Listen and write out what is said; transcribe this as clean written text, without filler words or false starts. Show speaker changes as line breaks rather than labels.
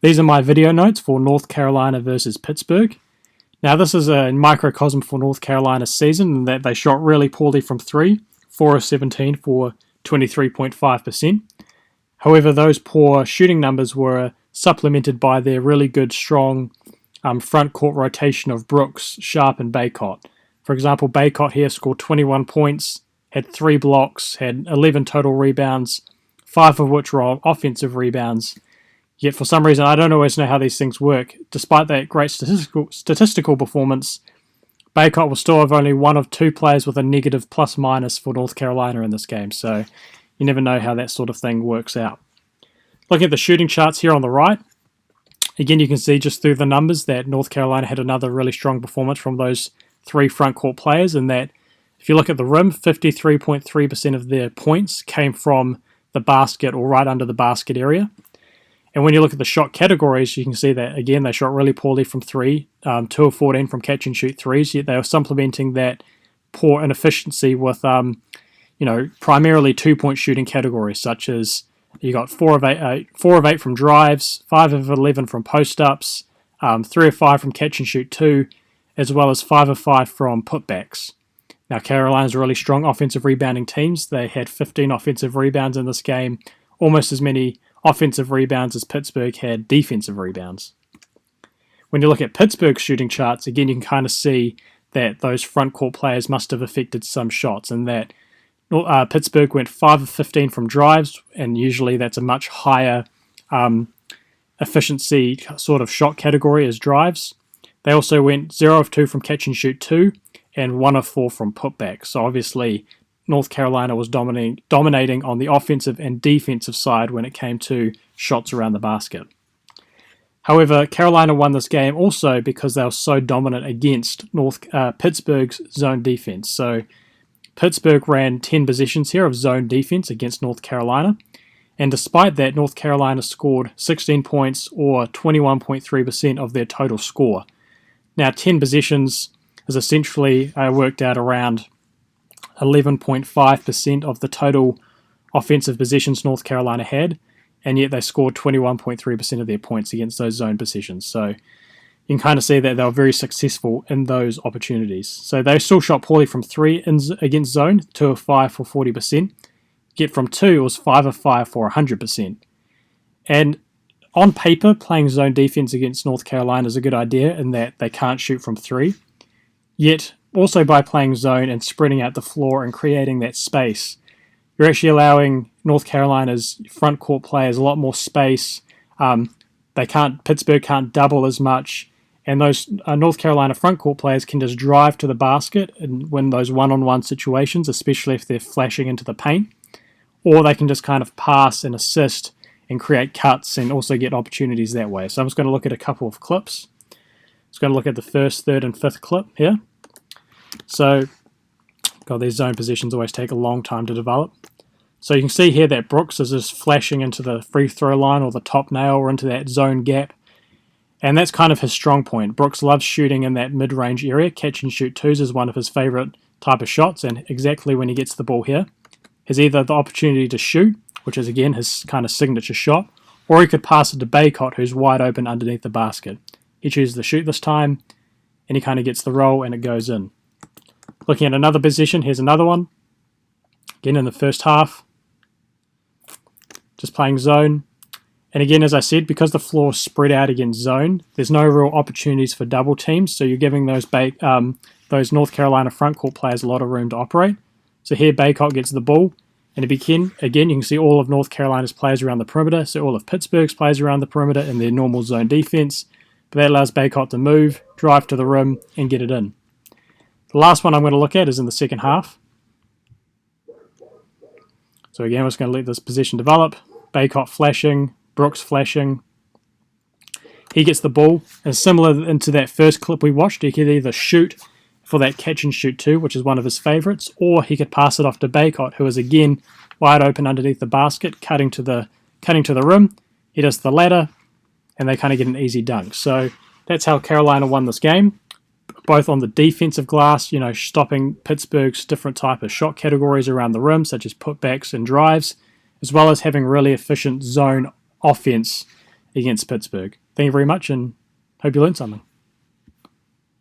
These are my video notes for North Carolina versus Pittsburgh. Now this is a microcosm for North Carolina's season in that they shot really poorly from 3, 4 of 17 for 23.5%. However, those poor shooting numbers were supplemented by their really good, strong front court rotation of Brooks, Sharp, and Baycott. For example, Baycott here scored 21 points, had 3 blocks, had 11 total rebounds, 5 of which were offensive rebounds. Yet for some reason, I don't always know how these things work. Despite that great statistical performance, Baycott will still have only one of 2 players with a negative plus-minus for North Carolina in this game. So you never know how that sort of thing works out. Looking at the shooting charts here on the right, again, you can see just through the numbers that North Carolina had another really strong performance from those 3 front court players, and that if you look at the rim, 53.3% of their points came from the basket or right under the basket area. And when you look at the shot categories, you can see that, again, they shot really poorly from 3, 2 of 14 from catch and shoot threes, yet they were supplementing that poor inefficiency with, primarily 2-point shooting categories, such as you got 4 of 8 from drives, 5 of 11 from post-ups, 3 of 5 from catch and shoot 2, as well as 5 of 5 from putbacks. Now, Carolina's really strong offensive rebounding teams. They had 15 offensive rebounds in this game, almost as many offensive rebounds as Pittsburgh had defensive rebounds. When you look at Pittsburgh's shooting charts, again, you can kind of see that those front court players must have affected some shots, and that Pittsburgh went 5 of 15 from drives, and usually that's a much higher efficiency sort of shot category as drives. They also went 0 of 2 from catch and shoot 2, and 1 of 4 from putbacks. So obviously, North Carolina was dominating on the offensive and defensive side when it came to shots around the basket. However, Carolina won this game also because they were so dominant against Pittsburgh's zone defense. So Pittsburgh ran 10 possessions here of zone defense against North Carolina, and despite that, North Carolina scored 16 points or 21.3% of their total score. Now, 10 possessions is essentially worked out around 11.5% of the total offensive possessions North Carolina had, and yet they scored 21.3% of their points against those zone possessions. So you can kind of see that they were very successful in those opportunities. So they still shot poorly from 3 against zone, 2 of 5 for 40%. Yet from 2, it was 5 of 5 for 100%. And on paper, playing zone defense against North Carolina is a good idea in that they can't shoot from 3. Yet, also by playing zone and spreading out the floor and creating that space, you're actually allowing North Carolina's front court players a lot more space. Pittsburgh can't double as much, and those North Carolina front court players can just drive to the basket and win those one-on-one situations, especially if they're flashing into the paint, or they can just kind of pass and assist and create cuts and also get opportunities that way. So I'm just going to look at a couple of clips. Just going to look at the first, third, and fifth clip here. So, these zone positions always take a long time to develop. So you can see here that Brooks is just flashing into the free throw line or the top nail or into that zone gap. And that's kind of his strong point. Brooks loves shooting in that mid-range area. Catch and shoot twos is one of his favorite type of shots. And exactly when he gets the ball here, has either the opportunity to shoot, which is again his kind of signature shot, or he could pass it to Baycott, who's wide open underneath the basket. He chooses to shoot this time, and he kind of gets the roll, and it goes in. Looking at another position, here's another one. Again, in the first half, just playing zone. And again, as I said, because the floor is spread out against zone, there's no real opportunities for double teams, so you're giving those North Carolina front court players a lot of room to operate. So here, Baycott gets the ball, and again, you can see all of North Carolina's players around the perimeter, so all of Pittsburgh's players around the perimeter in their normal zone defense. But that allows Baycott to move, drive to the rim, and get it in. The last one I'm going to look at is in the second half. So again, we're just going to let this position develop. Baycott flashing, Brooks flashing. He gets the ball, and similar into that first clip we watched, he could either shoot for that catch and shoot 2, which is one of his favorites, or he could pass it off to Baycott, who is again wide open underneath the basket, cutting to the rim. He does the latter, and they kind of get an easy dunk. So that's how Carolina won this game, both on the defensive glass, stopping Pittsburgh's different type of shot categories around the rim, such as putbacks and drives, as well as having really efficient zone offense against Pittsburgh. Thank you very much, and hope you learned something.